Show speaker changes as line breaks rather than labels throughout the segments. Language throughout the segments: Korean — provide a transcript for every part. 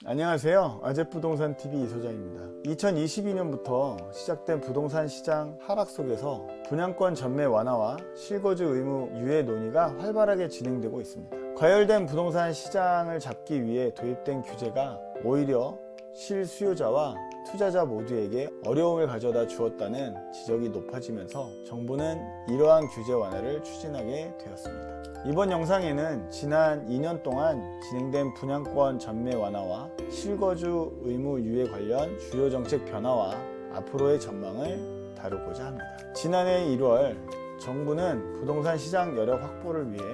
안녕하세요. 아재부동산TV 이소장입니다. 2022년부터 시작된 부동산 시장 하락 속에서 분양권 전매 완화와 실거주 의무 유예 논의가 활발하게 진행되고 있습니다. 과열된 부동산 시장을 잡기 위해 도입된 규제가 오히려 실수요자와 투자자 모두에게 어려움을 가져다 주었다는 지적이 높아지면서 정부는 이러한 규제 완화를 추진하게 되었습니다. 이번 영상에는 지난 2년 동안 진행된 분양권 전매 완화와 실거주 의무 유예 관련 주요 정책 변화와 앞으로의 전망을 다루고자 합니다. 지난해 1월 정부는 부동산 시장 여력 확보를 위해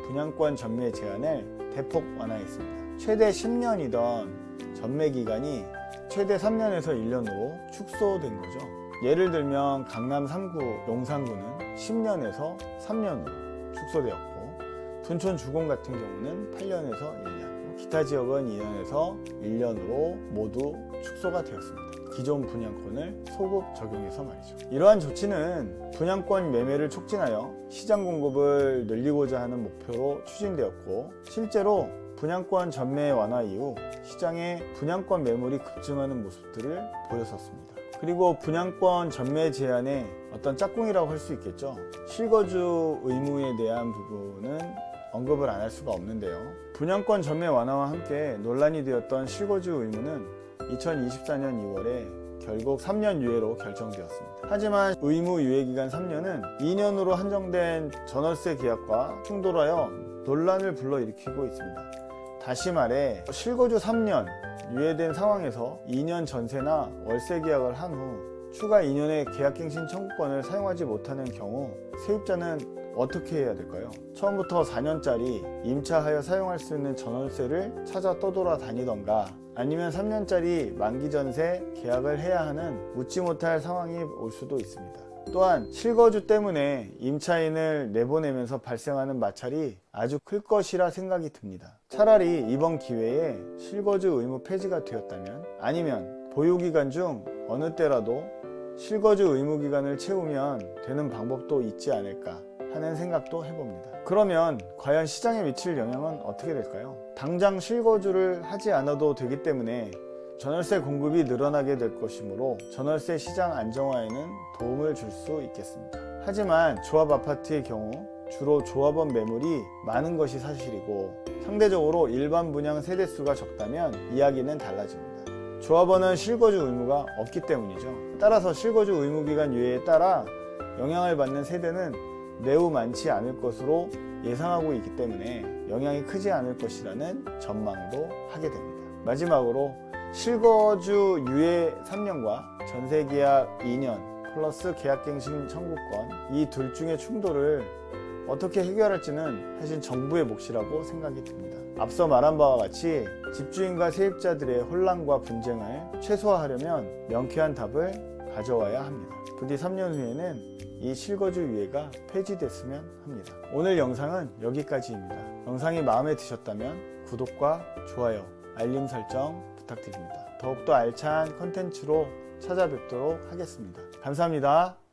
분양권 전매 제한을 대폭 완화했습니다. 최대 10년이던 전매 기간이 최대 3년에서 1년으로 축소된 거죠. 예를 들면 강남 3구, 용산구는 10년에서 3년으로 축소되었고, 둔촌 주공 같은 경우는 8년에서 1년, 기타 지역은 2년에서 1년으로 모두 축소가 되었습니다. 기존 분양권을 소급 적용해서 말이죠. 이러한 조치는 분양권 매매를 촉진하여 시장 공급을 늘리고자 하는 목표로 추진되었고, 실제로 분양권 전매 완화 이후 시장에 분양권 매물이 급증하는 모습들을 보였었습니다. 그리고 분양권 전매 제한의 어떤 짝꿍이라고 할 수 있겠죠. 실거주 의무에 대한 부분은 언급을 안 할 수가 없는데요. 분양권 전매 완화와 함께 논란이 되었던 실거주 의무는 2024년 2월에 결국 3년 유예로 결정되었습니다. 하지만 의무 유예 기간 3년은 2년으로 한정된 전월세 계약과 충돌하여 논란을 불러일으키고 있습니다. 다시 말해 실거주 3년 유예된 상황에서 2년 전세나 월세 계약을 한 후 추가 2년의 계약갱신 청구권을 사용하지 못하는 경우 세입자는 어떻게 해야 될까요? 처음부터 4년짜리 임차하여 사용할 수 있는 전월세를 찾아 떠돌아다니던가 아니면 3년짜리 만기 전세 계약을 해야 하는 웃지 못할 상황이 올 수도 있습니다. 또한 실거주 때문에 임차인을 내보내면서 발생하는 마찰이 아주 클 것이라 생각이 듭니다. 차라리 이번 기회에 실거주 의무 폐지가 되었다면, 아니면 보유기간 중 어느 때라도 실거주 의무 기간을 채우면 되는 방법도 있지 않을까 하는 생각도 해봅니다. 그러면 과연 시장에 미칠 영향은 어떻게 될까요? 당장 실거주를 하지 않아도 되기 때문에 전월세 공급이 늘어나게 될 것이므로 전월세 시장 안정화에는 도움을 줄 수 있겠습니다. 하지만 조합 아파트의 경우 주로 조합원 매물이 많은 것이 사실이고, 상대적으로 일반 분양 세대수가 적다면 이야기는 달라집니다. 조합원은 실거주 의무가 없기 때문이죠. 따라서 실거주 의무기간 유예에 따라 영향을 받는 세대는 매우 많지 않을 것으로 예상하고 있기 때문에 영향이 크지 않을 것이라는 전망도 하게 됩니다. 마지막으로 실거주 유예 3년과 전세계약 2년 플러스 계약갱신 청구권, 이 둘 중의 충돌을 어떻게 해결할지는 사실 정부의 몫이라고 생각이 듭니다. 앞서 말한 바와 같이 집주인과 세입자들의 혼란과 분쟁을 최소화하려면 명쾌한 답을 가져와야 합니다. 부디 3년 후에는 이 실거주 유예가 폐지됐으면 합니다. 오늘 영상은 여기까지입니다. 영상이 마음에 드셨다면 구독과 좋아요, 알림 설정 부탁드립니다. 더욱더 알찬 컨텐츠로 찾아뵙도록 하겠습니다. 감사합니다.